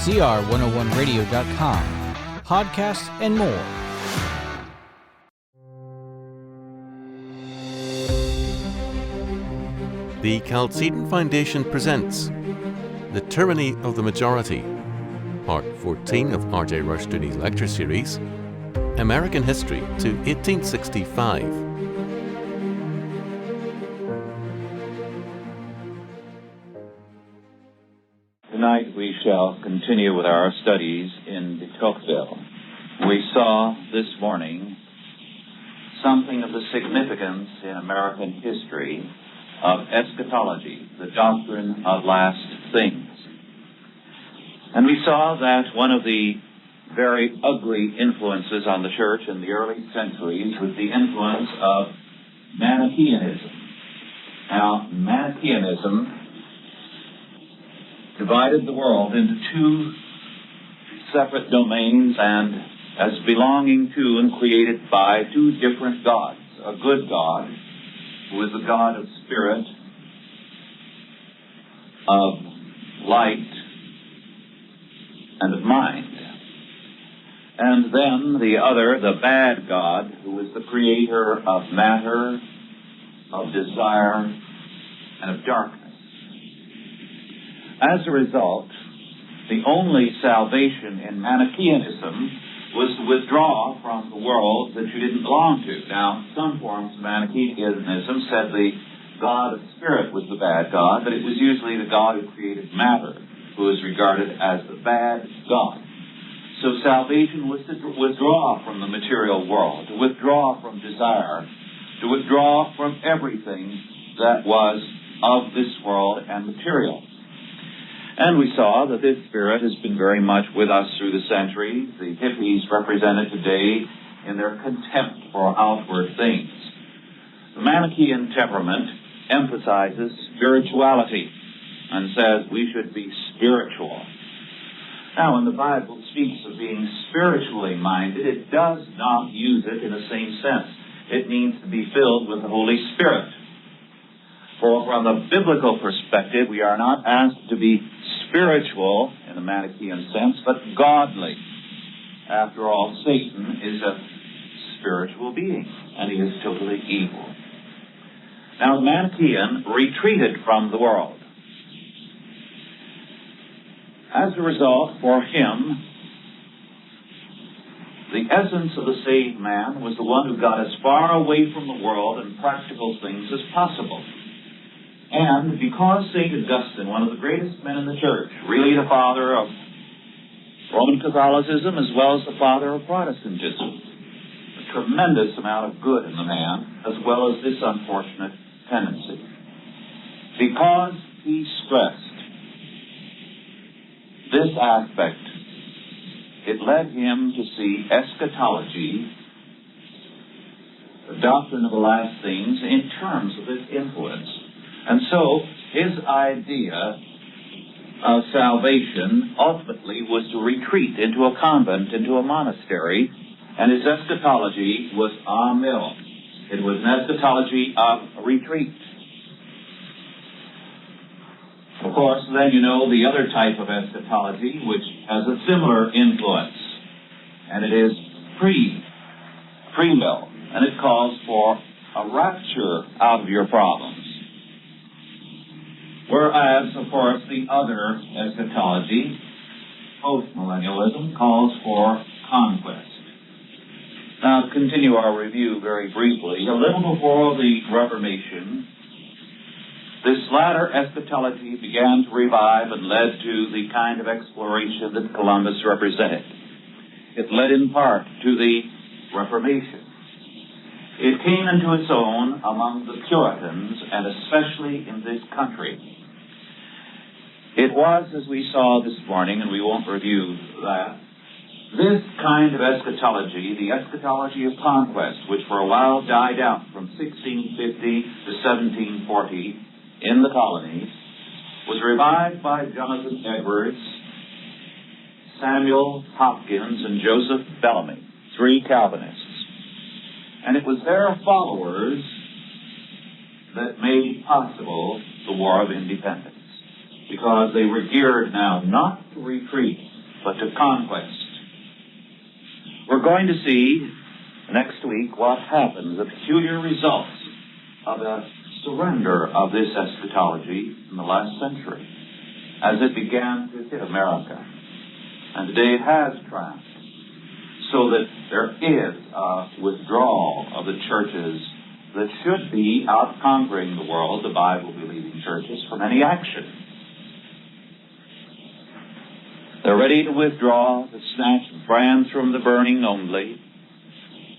CR101radio.com, podcasts, and more. The Chalcedon Foundation presents The Tyranny of the Majority, Part 14 of R.J. Rushdoony's lecture series, American History to 1865. Tonight we shall continue with our studies in de Tocqueville. We saw this morning something of the significance in American history of eschatology, the doctrine of last things. And we saw that one of the very ugly influences on the church in the early centuries was the influence of Manichaeanism. Now, Manichaeanism divided the world into two separate domains and as belonging to and created by two different gods. A good God, who is the God of spirit, of light, and of mind. And then the other, the bad God, who is the creator of matter, of desire, and of darkness. As a result, the only salvation in Manichaeanism was to withdraw from the world that you didn't belong to. Now, some forms of Manichaeanism said the God of spirit was the bad God, but it was usually the God who created matter who was regarded as the bad God. So salvation was to withdraw from the material world, to withdraw from desire, to withdraw from everything that was of this world and material. And we saw that this spirit has been very much with us through the centuries. The hippies represented today in their contempt for outward things. The Manichaean temperament emphasizes spirituality and says we should be spiritual. Now, when the Bible speaks of being spiritually minded, it does not use it in the same sense. It means to be filled with the Holy Spirit. For from the biblical perspective, we are not asked to be spiritual in the Manichaean sense, but godly. After all, Satan is a spiritual being, and he is totally evil. Now, the Manichaean retreated from the world. As a result, for him, the essence of the saved man was the one who got as far away from the world and practical things as possible. And because St. Augustine, one of the greatest men in the church, really the father of Roman Catholicism as well as the father of Protestantism, a tremendous amount of good in the man, as well as this unfortunate tendency. Because he stressed this aspect, it led him to see eschatology, the doctrine of the last things, in terms of this influence. And so, his idea of salvation ultimately was to retreat into a convent, into a monastery, and his eschatology was en mille. It was an eschatology of retreat. Of course, then you know the other type of eschatology, which has a similar influence, and it is pre-mill, and it calls for a rapture out of your problems. Whereas, of course, the other eschatology, postmillennialism, calls for conquest. Now, to continue our review very briefly, a little before the Reformation, this latter eschatology began to revive and led to the kind of exploration that Columbus represented. It led in part to the Reformation. It came into its own among the Puritans, and especially in this country. It was, as we saw this morning, and we won't review that, this kind of eschatology, the eschatology of conquest, which for a while died out from 1650 to 1740 in the colonies, was revived by Jonathan Edwards, Samuel Hopkins, and Joseph Bellamy, three Calvinists. And it was their followers that made possible the War of Independence, because they were geared now not to retreat, but to conquest. We're going to see next week what happened, the peculiar results of the surrender of this eschatology in the last century as it began to hit America. And today it has triumphed, so that there is a withdrawal of the churches that should be out-conquering the world, the Bible-believing churches, from any action. They're ready to withdraw, to snatch brands from the burning only,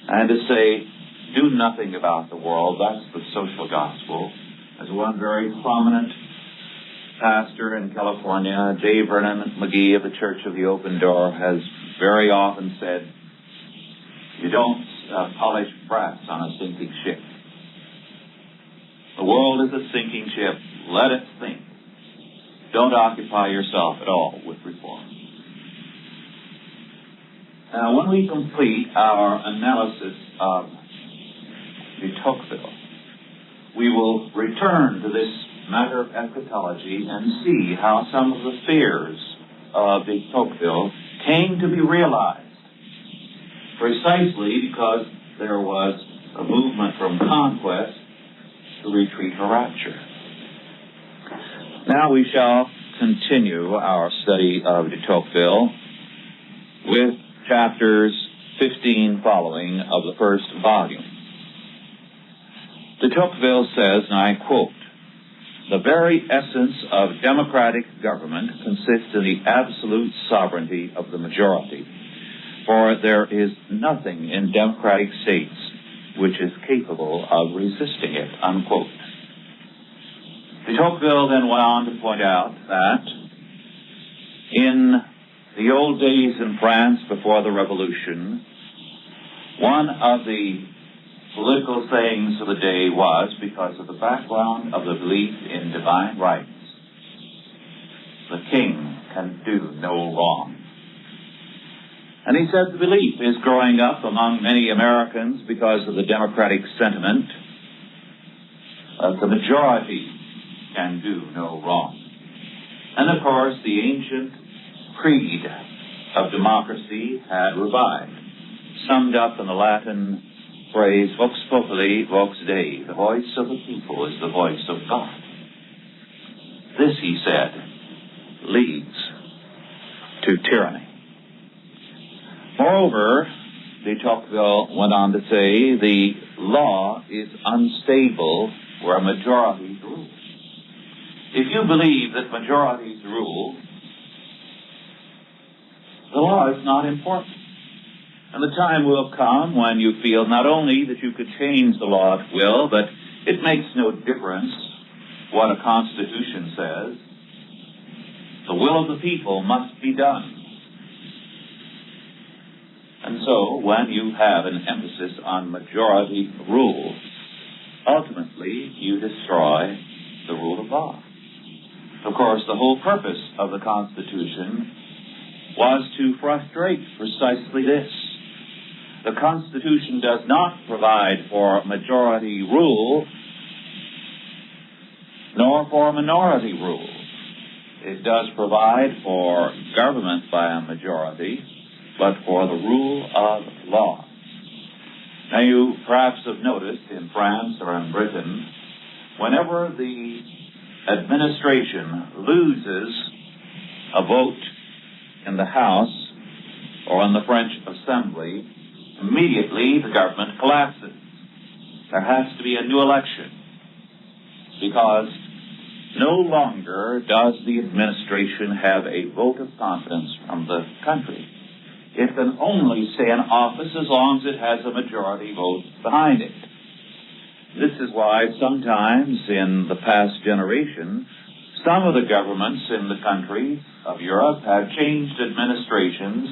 and to say, do nothing about the world. That's the social gospel. As one very prominent pastor in California, J. Vernon McGee of the Church of the Open Door, has very often said, you don't polish brass on a sinking ship. The world is a sinking ship. Let it sink. Don't occupy yourself at all with reform. Now, when we complete our analysis of de Tocqueville, we will return to this matter of eschatology and see how some of the fears of de Tocqueville came to be realized, precisely because there was a movement from conquest to retreat or rapture. Now we shall continue our study of de Tocqueville with chapters 15 following of the first volume. De Tocqueville says, and I quote, "The very essence of democratic government consists in the absolute sovereignty of the majority, for there is nothing in democratic states which is capable of resisting it," unquote. De Tocqueville then went on to point out that in the old days in France before the Revolution, one of the political sayings of the day was, because of the background of the belief in divine rights, the king can do no wrong. And he said the belief is growing up among many Americans because of the democratic sentiment that the majority can do no wrong. And of course, the ancient creed of democracy had revived, summed up in the Latin phrase, vox populi, vox Dei, the voice of the people is the voice of God. This, he said, leads to tyranny. Moreover, de Tocqueville went on to say, the law is unstable where majorities rule. If you believe that majorities rule, the law is not important. And the time will come when you feel not only that you could change the law at will, but it makes no difference what a constitution says. The will of the people must be done. And so, when you have an emphasis on majority rule, ultimately you destroy the rule of law. Of course, the whole purpose of the Constitution was to frustrate precisely this. The Constitution does not provide for majority rule, nor for minority rule. It does provide for government by a majority, but for the rule of law. Now, you perhaps have noticed in France or in Britain, whenever the administration loses a vote in the House or in the French Assembly, immediately the government collapses. There has to be a new election, because no longer does the administration have a vote of confidence from the country. It can only stay in office as long as it has a majority vote behind it. This is why sometimes in the past generation, some of the governments in the countries of Europe have changed administrations,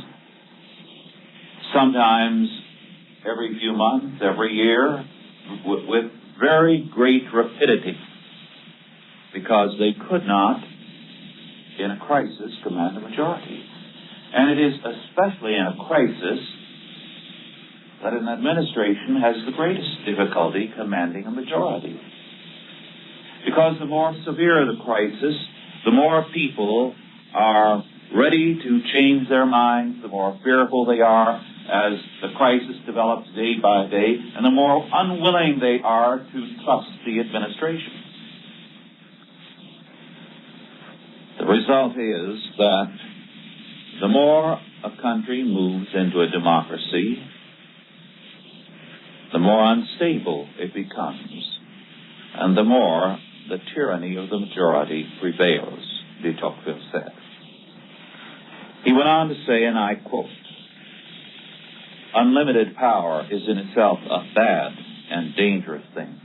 sometimes every few months, every year, with very great rapidity, because they could not, in a crisis, command a majority. And it is especially in a crisis that an administration has the greatest difficulty commanding a majority. Because the more severe the crisis, the more people are ready ready to change their minds, the more fearful they are as the crisis develops day by day, and the more unwilling they are to trust the administration. The result is that the more a country moves into a democracy, the more unstable it becomes, and the more the tyranny of the majority prevails, de Tocqueville said. He went on to say, and I quote, "Unlimited power is in itself a bad and dangerous thing.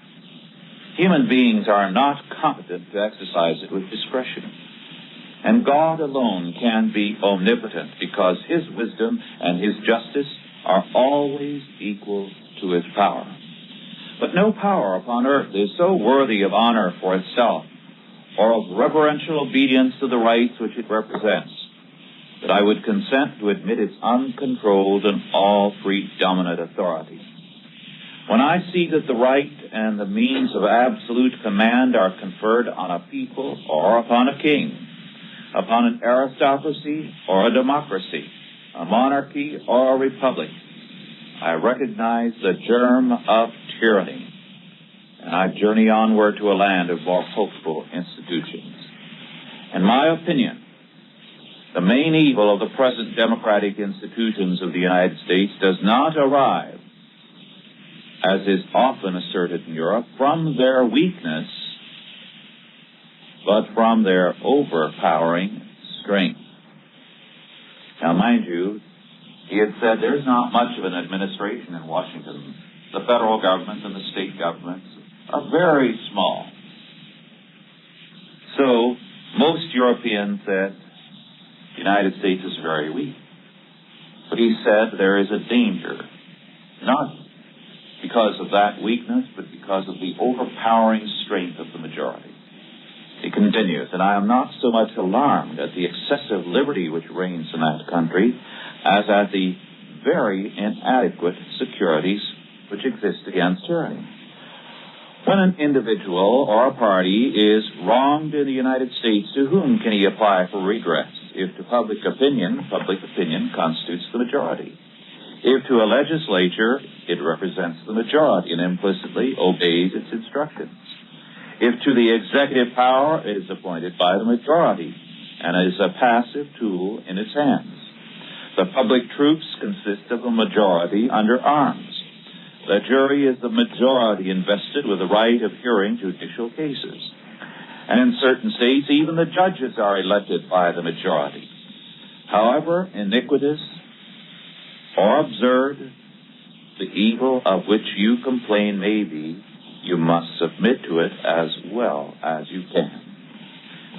Human beings are not competent to exercise it with discretion. And God alone can be omnipotent because his wisdom and his justice are always equal to his power. But no power upon earth is so worthy of honor for itself or of reverential obedience to the rights which it represents that I would consent to admit its uncontrolled and all-free dominant authority. When I see that the right and the means of absolute command are conferred on a people or upon a king, upon an aristocracy or a democracy, a monarchy or a republic, I recognize the germ of tyranny, and I journey onward to a land of more hopeful institutions. In my opinion, the main evil of the present democratic institutions of the United States does not arise, as is often asserted in Europe, from their weakness, but from their overpowering strength." Now, mind you, he had said there's not much of an administration in Washington. The federal government and the state governments are very small. So, most Europeans said the United States is very weak. But he said there is a danger, not because of that weakness, but because of the overpowering strength of the majority. He continues, "And I am not so much alarmed at the excessive liberty which reigns in that country as at the very inadequate securities which exist against tyranny. When an individual or a party is wronged in the United States, to whom can he apply for redress? If to public opinion constitutes the majority. If to a legislature, it represents the majority and implicitly obeys its instructions. If to the executive power, it is appointed by the majority and is a passive tool in its hands. The public troops consist of a majority under arms. The jury is the majority invested with the right of hearing judicial cases. And in certain states, even the judges are elected by the majority. However iniquitous or absurd the evil of which you complain may be, you must submit to it as well as you can."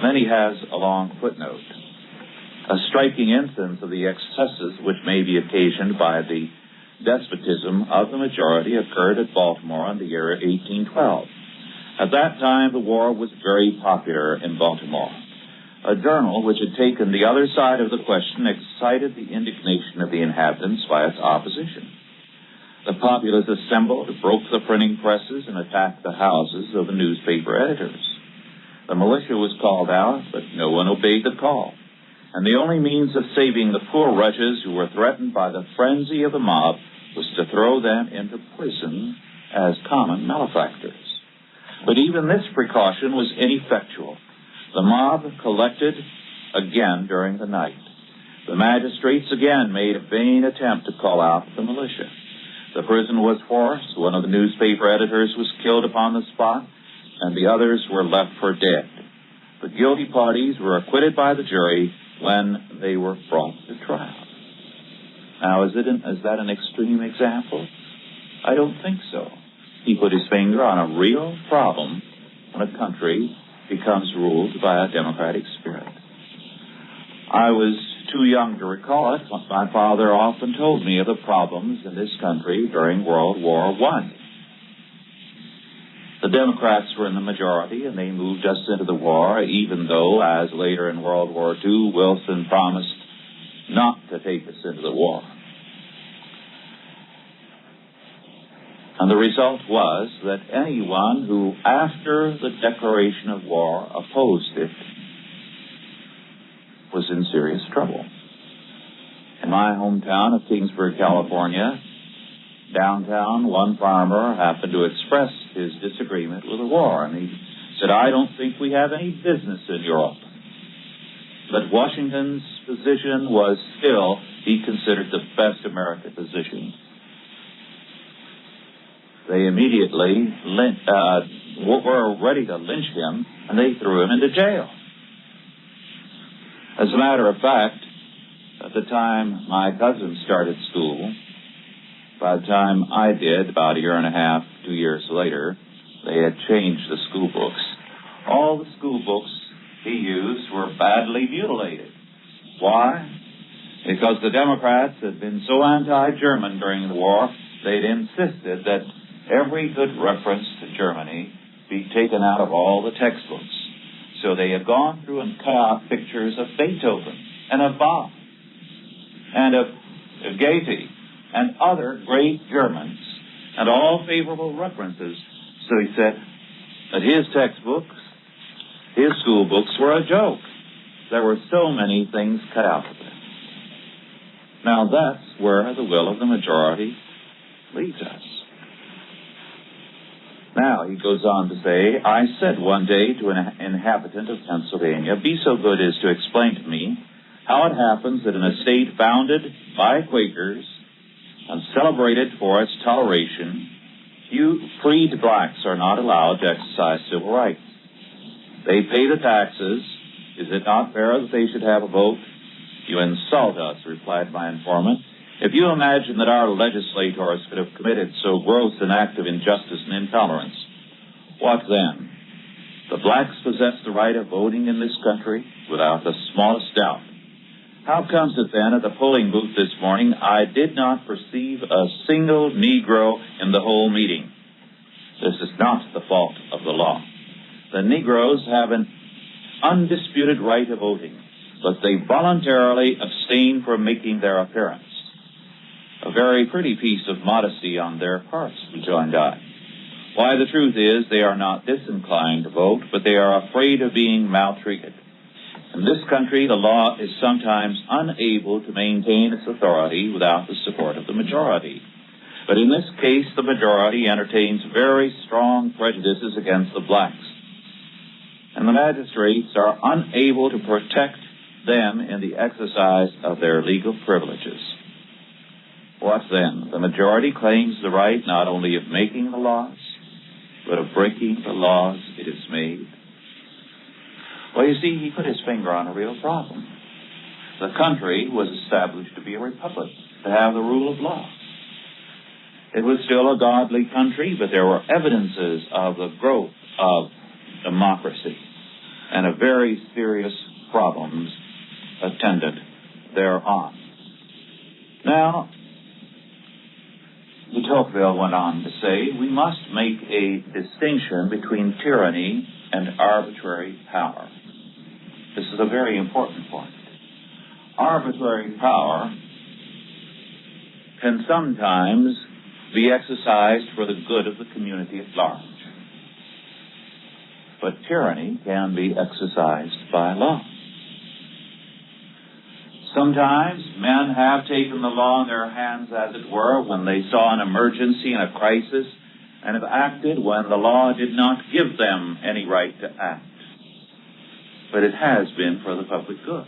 Then he has a long footnote. A striking instance of the excesses which may be occasioned by the despotism of the majority occurred at Baltimore in the year 1812. At that time, the war was very popular in Baltimore. A journal which had taken the other side of the question excited the indignation of the inhabitants by its opposition. The populace assembled, broke the printing presses, and attacked the houses of the newspaper editors. The militia was called out, but no one obeyed the call. And the only means of saving the poor wretches who were threatened by the frenzy of the mob was to throw them into prison as common malefactors. But even this precaution was ineffectual. The mob collected again during the night. The magistrates again made a vain attempt to call out the militia. The prison was forced. One of the newspaper editors was killed upon the spot, and the others were left for dead. The guilty parties were acquitted by the jury when they were brought to trial. Now, is that an extreme example? I don't think so. He put his finger on a real problem when a country becomes ruled by a democratic spirit. I was too young to recall it, but my father often told me of the problems in this country during World War I. The Democrats were in the majority, and they moved us into the war, even though, as later in World War II, Wilson promised not to take us into the war. And the result was that anyone who, after the declaration of war, opposed it was in serious trouble. In my hometown of Kingsburg, California, downtown, one farmer happened to express his disagreement with the war, and he said, "I don't think we have any business in Europe." But Washington's position was still, he considered, the best American position. They immediately were ready to lynch him, and they threw him into jail. As a matter of fact, at the time my cousin started school, by the time I did, about a year and a half, 2 years later, they had changed the school books. All the school books he used were badly mutilated. Why? Because the Democrats had been so anti-German during the war, they'd insisted that every good reference to Germany be taken out of all the textbooks. So they had gone through and cut out pictures of Beethoven and of Bach and of Goethe and other great Germans, and all favorable references. So he said that his textbooks, his school books, were a joke. There were so many things cut out of them. Now that's where the will of the majority leads us. Now, he goes on to say, "I said one day to an inhabitant of Pennsylvania, 'Be so good as to explain to me how it happens that in a state founded by Quakers and celebrated for its toleration, you freed blacks are not allowed to exercise civil rights. They pay the taxes. Is it not fair that they should have a vote?' 'You insult us,' replied my informant. 'If you imagine that our legislators could have committed so gross an act of injustice and intolerance, what then? The blacks possess the right of voting in this country without the smallest doubt. How comes it then at the polling booth this morning I did not perceive a single Negro in the whole meeting? This is not the fault of the law. The Negroes have an undisputed right of voting, but they voluntarily abstain from making their appearance.' A very pretty piece of modesty on their parts," rejoined I. "Why, the truth is they are not disinclined to vote, but they are afraid of being maltreated. In this country, the law is sometimes unable to maintain its authority without the support of the majority. But in this case, the majority entertains very strong prejudices against the blacks, and the magistrates are unable to protect them in the exercise of their legal privileges. What then? The majority claims the right not only of making the laws, but of breaking the laws it has made." Well, you see, he put his finger on a real problem. The country was established to be a republic, to have the rule of law. It was still a godly country, but there were evidences of the growth of democracy and of very serious problems attendant thereon. Now, de Tocqueville went on to say, we must make a distinction between tyranny and arbitrary power. This is a very important point. Arbitrary power can sometimes be exercised for the good of the community at large. But tyranny can be exercised by law. Sometimes men have taken the law in their hands, as it were, when they saw an emergency and a crisis, and have acted when the law did not give them any right to act. But it has been for the public good.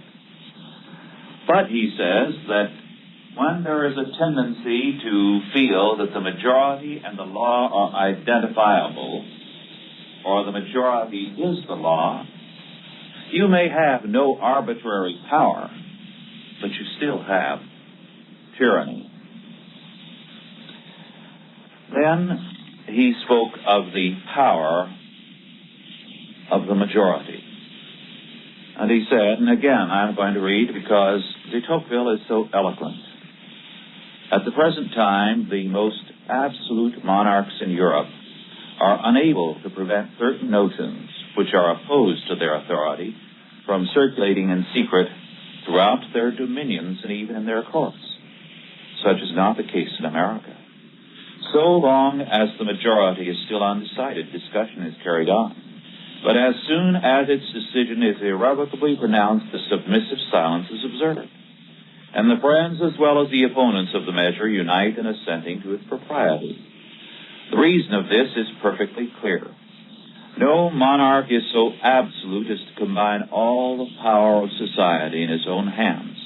But he says that when there is a tendency to feel that the majority and the law are identifiable, or the majority is the law, you may have no arbitrary power, but you still have tyranny. Then he spoke of the power of the majority. And he said, and again I'm going to read because de Tocqueville is so eloquent. At the present time, the most absolute monarchs in Europe are unable to prevent certain notions which are opposed to their authority from circulating in secret throughout their dominions and even in their courts. Such is not the case in America. So long as the majority is still undecided, discussion is carried on. But as soon as its decision is irrevocably pronounced, the submissive silence is observed. And the friends as well as the opponents of the measure unite in assenting to its propriety. The reason of this is perfectly clear. No monarch is so absolute as to combine all the power of society in his own hands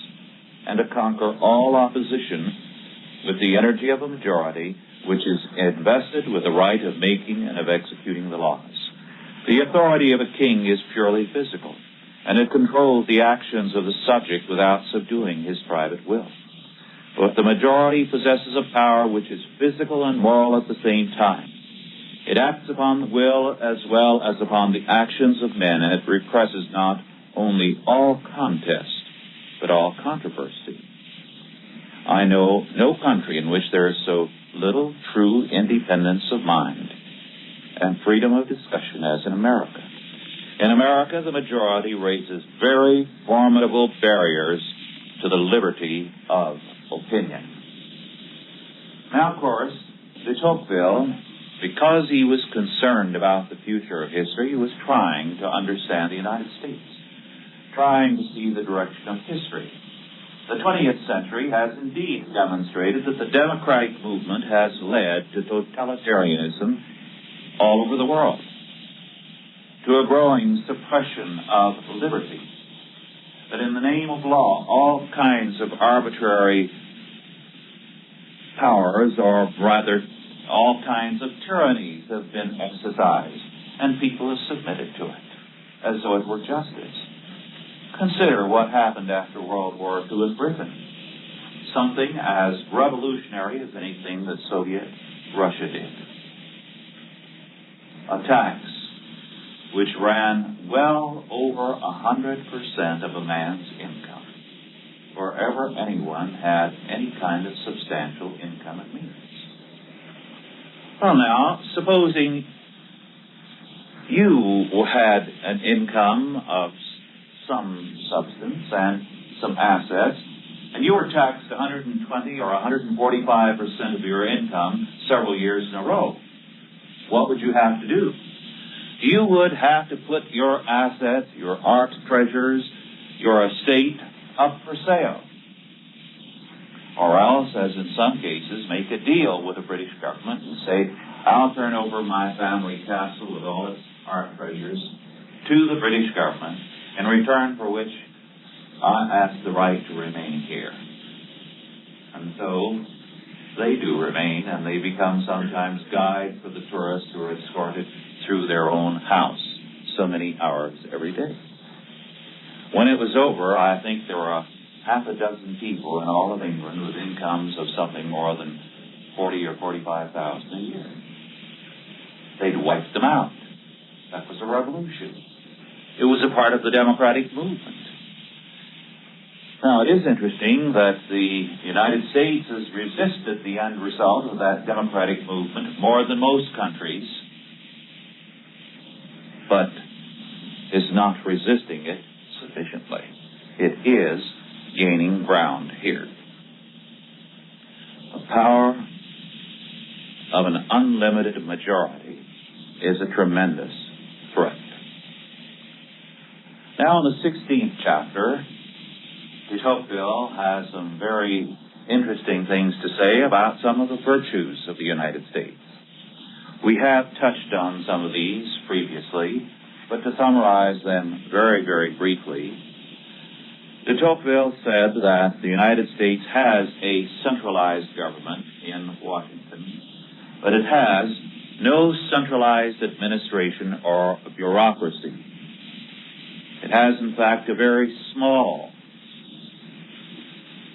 and to conquer all opposition with the energy of a majority which is invested with the right of making and of executing the laws. The authority of a king is purely physical, and it controls the actions of the subject without subduing his private will. But the majority possesses a power which is physical and moral at the same time. It acts upon the will as well as upon the actions of men, and it represses not only all contest, but all controversy. I know no country in which there is so little true independence of mind and freedom of discussion as in America. In America, the majority raises very formidable barriers to the liberty of opinion. Now, of course, de Tocqueville, because he was concerned about the future of history, was trying to understand the United States, trying to see the direction of history. The 20th century has indeed demonstrated that the democratic movement has led to totalitarianism all over the world, to a growing suppression of liberty, that in the name of law, all kinds of arbitrary powers, or rather, all kinds of tyrannies have been exercised, and people have submitted to it, as though it were justice. Consider what happened after World War II in Britain. Something as revolutionary as anything that Soviet Russia did. A tax which ran well over 100% of a man's income, wherever anyone had any kind of substantial income and means. Well, now, supposing you had an income of some substance and some assets, and you were taxed 120 or 145% of your income several years in a row, what would you have to do? You would have to put your assets, your art treasures, your estate up for sale. Or else, as in some cases, make a deal with the British government and say, I'll turn over my family castle with all its art treasures to the British government, in return for which I ask the right to remain here. And so they do remain, and they become sometimes guides for the tourists who are escorted through their own house so many hours every day. When it was over, I think there were half a dozen people in all of England with incomes of something more than 40 or 45,000 a year. They'd wiped them out. That was a revolution. It was a part of the democratic movement. Now, it is interesting that the United States has resisted the end result of that democratic movement more than most countries, but is not resisting it sufficiently. It is gaining ground here. The power of an unlimited majority is a tremendous threat. Now, in the 16th chapter, de Tocqueville has some very interesting things to say about some of the virtues of the United States. We have touched on some of these previously, but to summarize them very, very briefly, de Tocqueville said that the United States has a centralized government in Washington, but it has no centralized administration or bureaucracy. It has, in fact, a very small,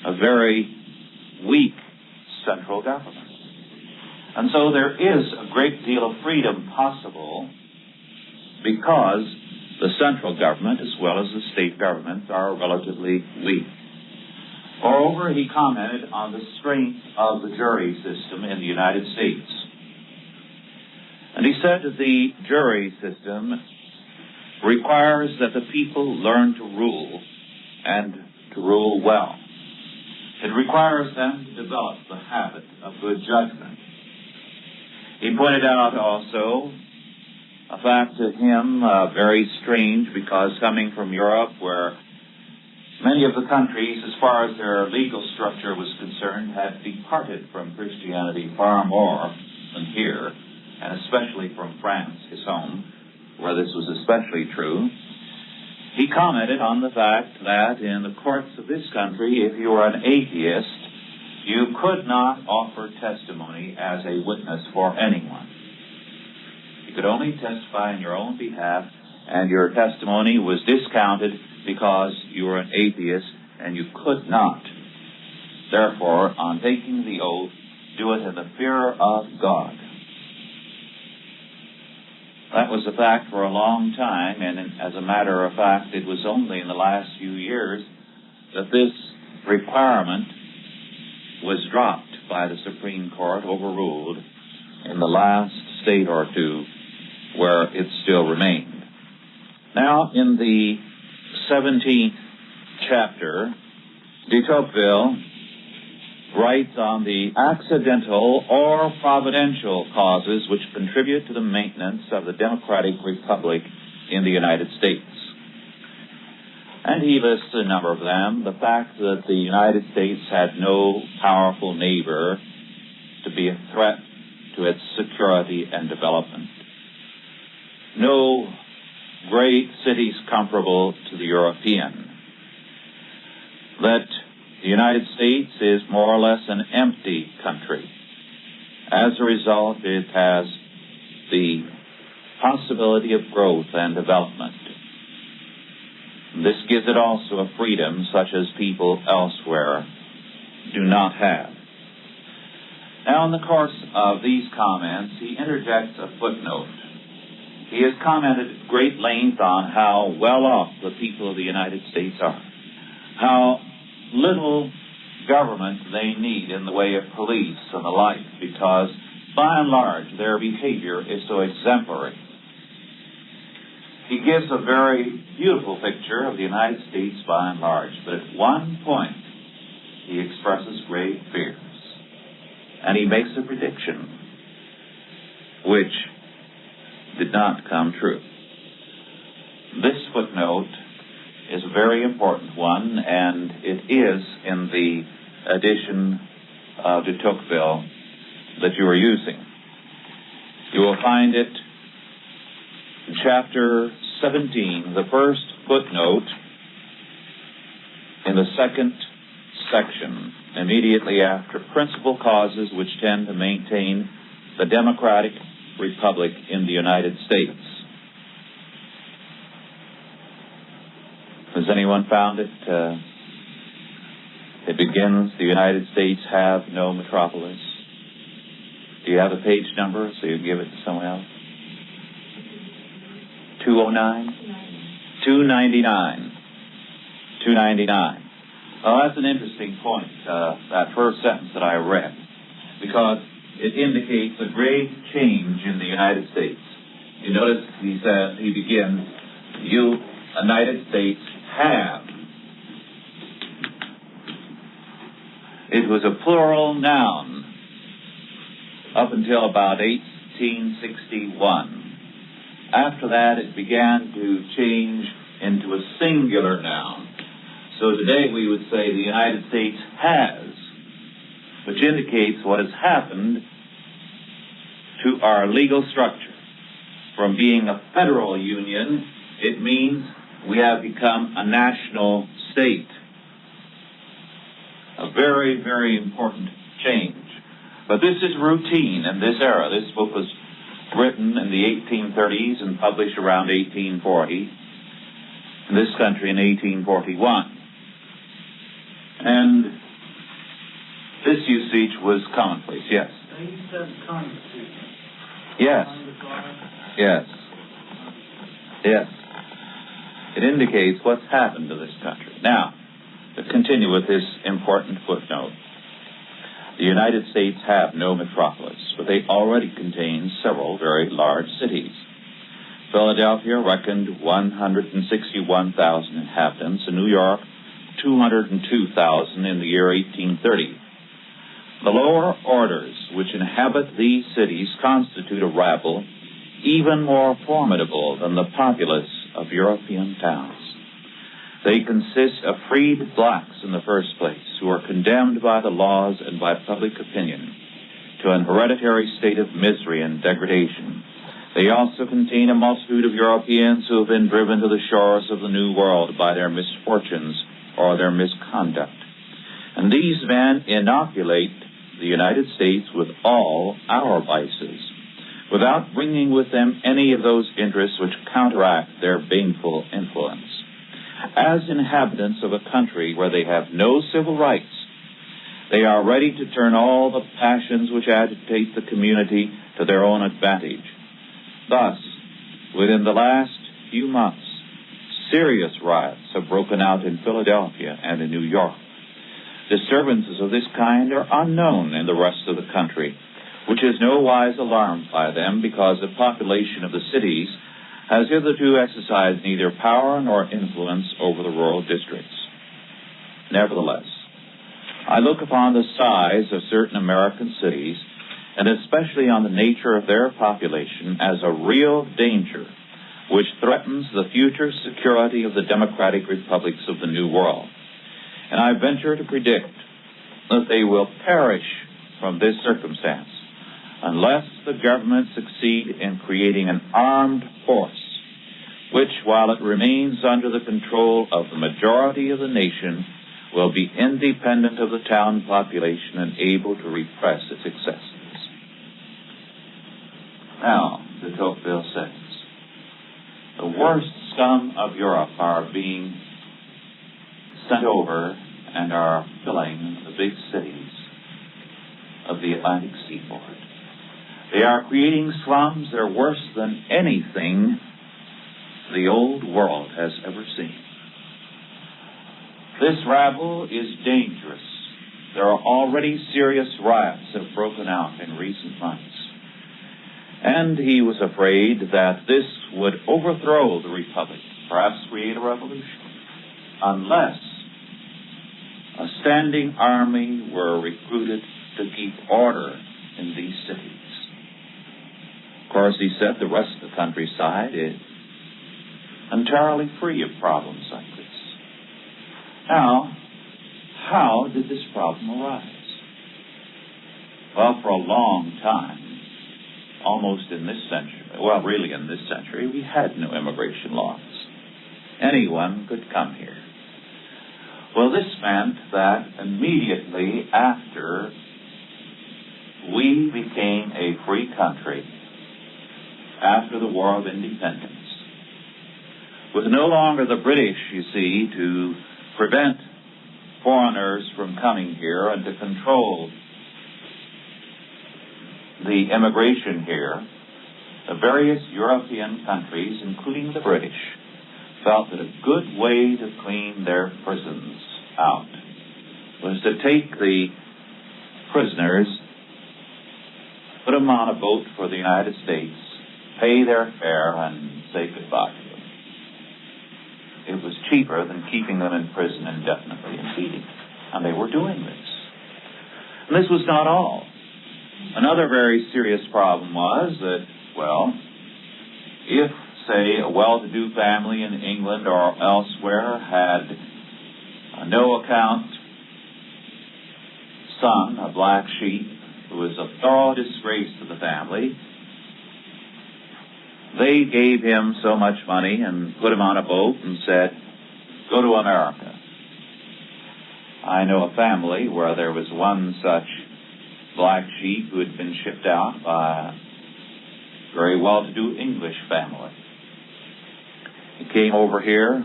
a very weak central government. And so there is a great deal of freedom possible because the central government as well as the state governments are relatively weak. Moreover, he commented on the strength of the jury system in the United States. And he said that the jury system requires that the people learn to rule and to rule well. It requires them to develop the habit of good judgment. He pointed out also a fact to him very strange, because coming from Europe, where many of the countries, as far as their legal structure was concerned, had departed from Christianity far more than here, and especially from France, his home, where this was especially true, he commented on the fact that in the courts of this country, if you were an atheist, you could not offer testimony as a witness for anyone. You could only testify in your own behalf, and your testimony was discounted because you were an atheist and you could not. Therefore, on taking the oath, do it in the fear of God. That was a fact for a long time, and as a matter of fact, it was only in the last few years that this requirement was dropped by the Supreme Court, overruled in the last state or two where it still remained. Now, in the 17th chapter, de Tocqueville writes on the accidental or providential causes which contribute to the maintenance of the democratic republic in the United States. And he lists a number of them. The fact that the United States had no powerful neighbor to be a threat to its security and development. No great cities comparable to the European. That the United States is more or less an empty country. As a result, it has the possibility of growth and development. This gives it also a freedom such as people elsewhere do not have. Now, in the course of these comments, he interjects a footnote. He has commented at great length on how well off the people of the United States are, how little government they need in the way of police and the like, because by and large their behavior is so exemplary. He gives a very beautiful picture of the United States by and large, but at one point he expresses great fears, and he makes a prediction which did not come true. This footnote is a very important one, and it is in the edition of de Tocqueville that you are using. You will find it in chapter 17, the first footnote in the second section, immediately after principal causes which tend to maintain the democratic republic in the United States. Has anyone found it? It begins, the United States have no metropolis. Do you have a page number so you can give it to someone else? 209? 299. 299. Well, that's an interesting point, that first sentence that I read, because it indicates a great change in the United States. You notice he begins, you, United States, have. It was a plural noun up until about 1861. After that, it began to change into a singular noun. So today we would say the United States has, which indicates what has happened to our legal structure. From being a federal union, it means we have become a national state. A very, very important change. But this is routine in this era. This book was written in the 1830s and published around 1840. In this country in 1841. And this usage was commonplace, yes. He said Constitution. Yes. Yes. Yes. It indicates what's happened to this country. Now, to continue with this important footnote. The United States have no metropolis, but they already contain several very large cities. Philadelphia reckoned 161,000 inhabitants, and New York 202,000 in the year 1830. The lower orders which inhabit these cities constitute a rabble even more formidable than the populace of European towns. They consist of freed blacks in the first place, who are condemned by the laws and by public opinion to an hereditary state of misery and degradation. They also contain a multitude of Europeans who have been driven to the shores of the New World by their misfortunes or their misconduct. And these men inoculate the United States with all our vices, without bringing with them any of those interests which counteract their baneful influence. As inhabitants of a country where they have no civil rights, they are ready to turn all the passions which agitate the community to their own advantage. Thus, within the last few months, serious riots have broken out in Philadelphia and in New York. Disturbances of this kind are unknown in the rest of the country, which is no wise alarmed by them, because the population of the cities has hitherto exercised neither power nor influence over the rural districts. Nevertheless, I look upon the size of certain American cities, and especially on the nature of their population, as a real danger which threatens the future security of the democratic republics of the New World. And I venture to predict that they will perish from this circumstance unless the government succeed in creating an armed force which, while it remains under the control of the majority of the nation, will be independent of the town population and able to repress its excesses. Now, de Tocqueville says, the worst scum of Europe are being sent over and are filling the big cities of the Atlantic seaboard. They are creating slums that are worse than anything the old world has ever seen. This rabble is dangerous. There are already serious riots that have broken out in recent months. And he was afraid that this would overthrow the republic, perhaps create a revolution, unless a standing army were recruited to keep order in these cities. Of course, he said the rest of the countryside is entirely free of problems like this. Now, how did this problem arise? Well, for a long time, almost in this century, well, really in this century, we had no immigration laws. Anyone could come here. Well, this meant that immediately after we became a free country, after the War of Independence, with no longer the British, you see, to prevent foreigners from coming here and to control the immigration here, the various European countries, including the British, felt that a good way to clean their prisons out was to take the prisoners, put them on a boat for the United States, pay their fare, and say goodbye to them. It was cheaper than keeping them in prison indefinitely and feeding them. And they were doing this. And this was not all. Another very serious problem was that, well, if, say, a well-to-do family in England or elsewhere had a no-account son, a black sheep, who was a thorough disgrace to the family, they gave him so much money and put him on a boat and said, go to America. I know a family where there was one such black sheep who had been shipped out by a very well-to-do English family. He came over here,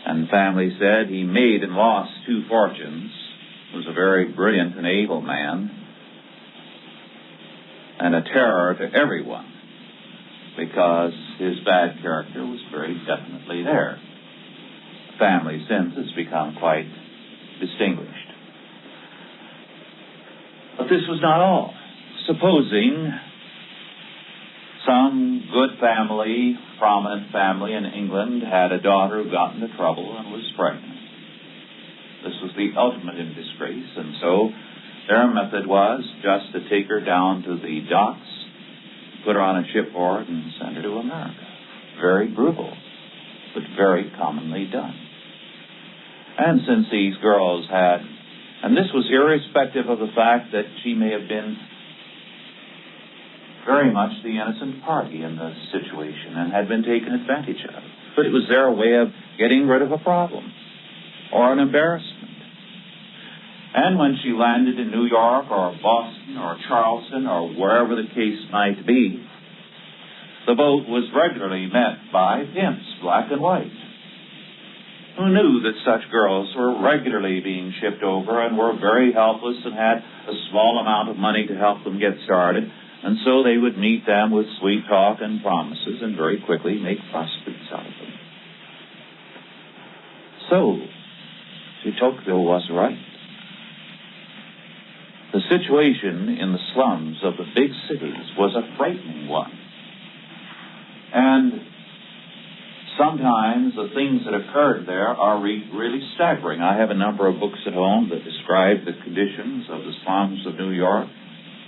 and the family said he made and lost 2 fortunes, was a very brilliant and able man, and a terror to everyone, because his bad character was very definitely there. The family since has become quite distinguished. But this was not all. Supposing some good family, prominent family in England, had a daughter who got into trouble and was pregnant. This was the ultimate in disgrace, and so their method was just to take her down to the docks put her on a shipboard and send her to America. Very brutal, but very commonly done. And since these girls had, and this was irrespective of the fact that she may have been very much the innocent party in the situation and had been taken advantage of, but it was their way of getting rid of a problem or an embarrassment. And when she landed in New York or Boston or Charleston or wherever the case might be, the boat was regularly met by pimps, black and white, who knew that such girls were regularly being shipped over and were very helpless and had a small amount of money to help them get started, and so they would meet them with sweet talk and promises and very quickly make prostitutes out of them. So, de Tocqueville was right. The situation in the slums of the big cities was a frightening one. And sometimes the things that occurred there are really staggering. I have a number of books at home that describe the conditions of the slums of New York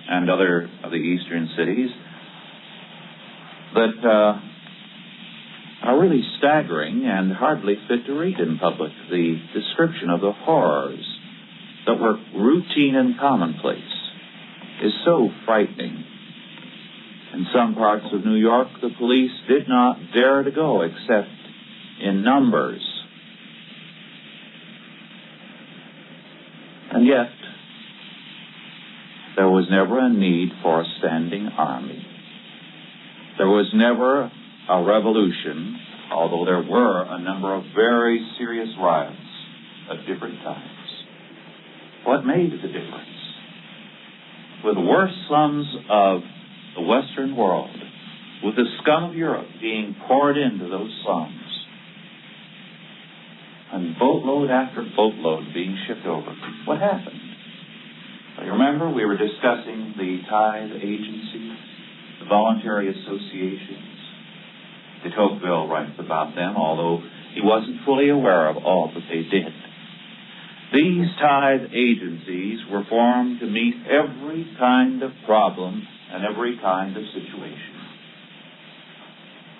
and other of the eastern cities that are really staggering and hardly fit to read in public. The description of the horrors that were routine and commonplace is so frightening. In some parts of New York, the police did not dare to go except in numbers. And yet, there was never a need for a standing army. There was never a revolution, although there were a number of very serious riots at different times. What made the difference? With the worst slums of the Western world, with the scum of Europe being poured into those slums, and boatload after boatload being shipped over, what happened? You remember we were discussing the tithe agencies, the voluntary associations. De Tocqueville writes about them, although he wasn't fully aware of all that they did. These tithe agencies were formed to meet every kind of problem and every kind of situation.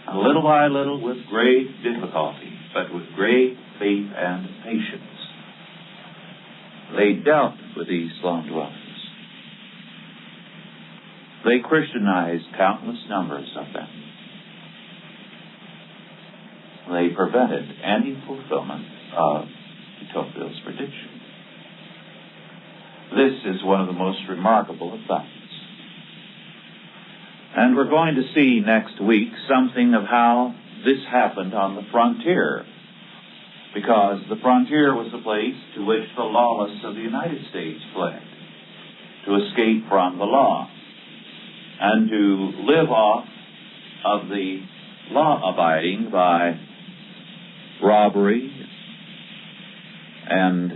And little by little, with great difficulty, but with great faith and patience, they dealt with these slum dwellers. They Christianized countless numbers of them. They prevented any fulfillment of de Tocqueville's prediction. This is one of the most remarkable of facts. And we're going to see next week something of how this happened on the frontier, because the frontier was the place to which the lawless of the United States fled, to escape from the law, and to live off of the law-abiding by robbery and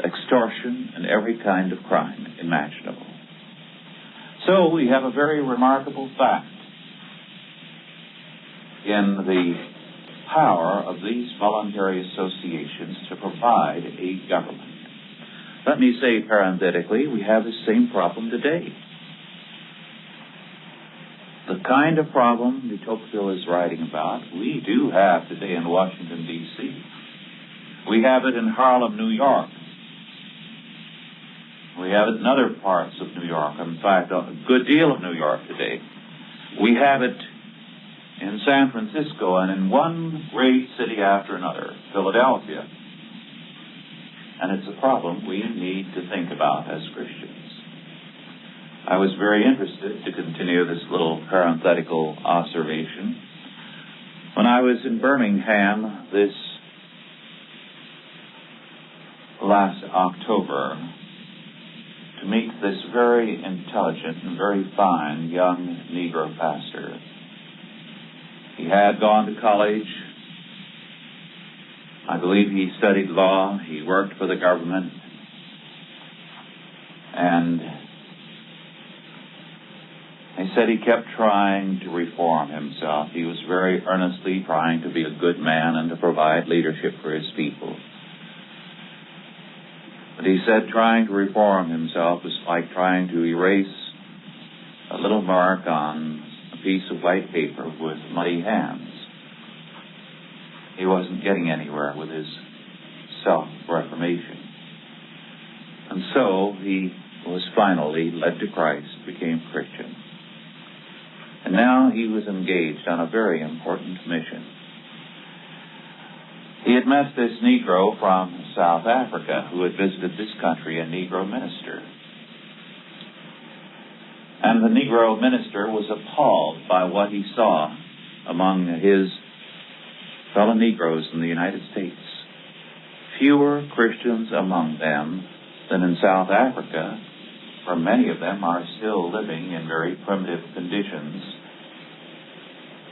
extortion and every kind of crime imaginable. So we have a very remarkable fact in the power of these voluntary associations to provide a government. Let me say parenthetically, we have the same problem today. The kind of problem de Tocqueville is writing about, we do have today in Washington, D.C. We have it in Harlem, New York. We have it in other parts of New York. In fact, a good deal of New York today. We have it in San Francisco and in one great city after another, Philadelphia. And it's a problem we need to think about as Christians. I was very interested to continue this little parenthetical observation when I was in Birmingham this last October to meet this very intelligent and very fine young Negro pastor. He had gone to college. I believe he studied law. He worked for the government. And he said he kept trying to reform himself. He was very earnestly trying to be a good man and to provide leadership for his people. But he said trying to reform himself was like trying to erase a little mark on a piece of white paper with muddy hands. He wasn't getting anywhere with his self-reformation. And so he was finally led to Christ, became Christian. And now he was engaged on a very important mission. He had met this Negro from South Africa who had visited this country, a Negro minister. And the Negro minister was appalled by what he saw among his fellow Negroes in the United States. Fewer Christians among them than in South Africa, for many of them are still living in very primitive conditions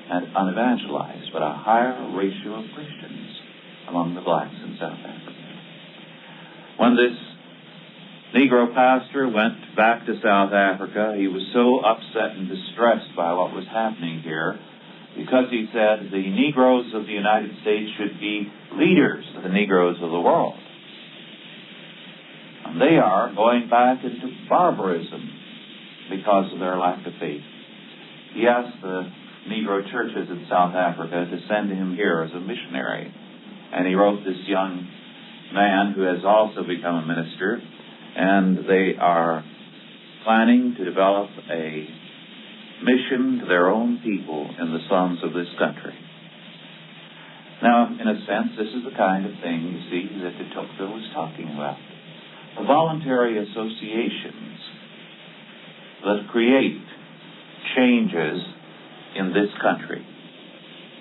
and unevangelized, but a higher ratio of Christians among the blacks in South Africa. When this Negro pastor went back to South Africa, he was so upset and distressed by what was happening here, because he said the Negroes of the United States should be leaders of the Negroes of the world. And they are going back into barbarism because of their lack of faith. He asked the Negro churches in South Africa to send him here as a missionary. And he wrote this young man who has also become a minister, and they are planning to develop a mission to their own people in the slums of this country. Now, in a sense, this is the kind of thing, you see, that de Tocqueville was talking about. The voluntary associations that create changes in this country.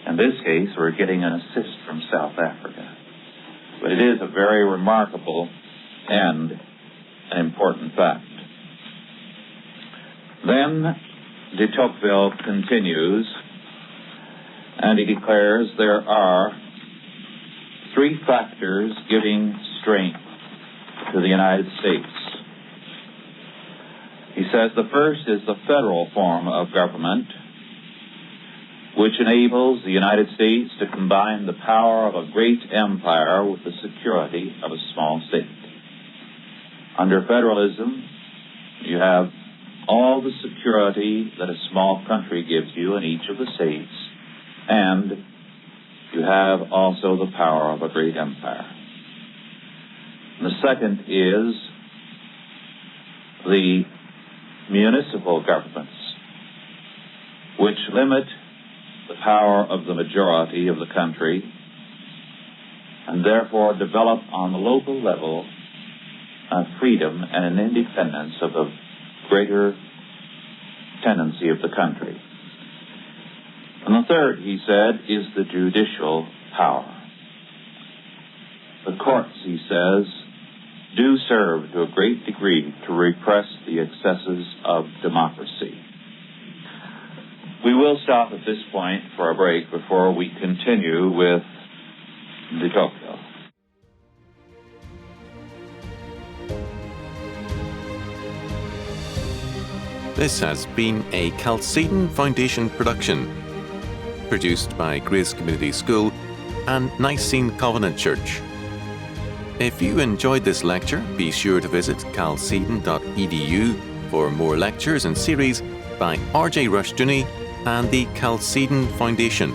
In this case, we're getting an assist from South Africa. But it is a very remarkable and an important fact. Then de Tocqueville continues, and he declares there are three factors giving strength to the United States. He says the first is the federal form of government, which enables the United States to combine the power of a great empire with the security of a small state. Under federalism, you have all the security that a small country gives you in each of the states, and you have also the power of a great empire. And the second is the municipal governments, which limit the power of the majority of the country and therefore develop on the local level a freedom and an independence of the greater tendency of the country. And the third, he said, is the judicial power. The courts, he says, do serve to a great degree to repress the excesses of democracy. We will stop at this point for a break before we continue with de Tocqueville. This has been a Chalcedon Foundation production, produced by Grace Community School and Nicene Covenant Church. If you enjoyed this lecture, be sure to visit chalcedon.edu for more lectures and series by R.J. Rushdoony and the Chalcedon Foundation.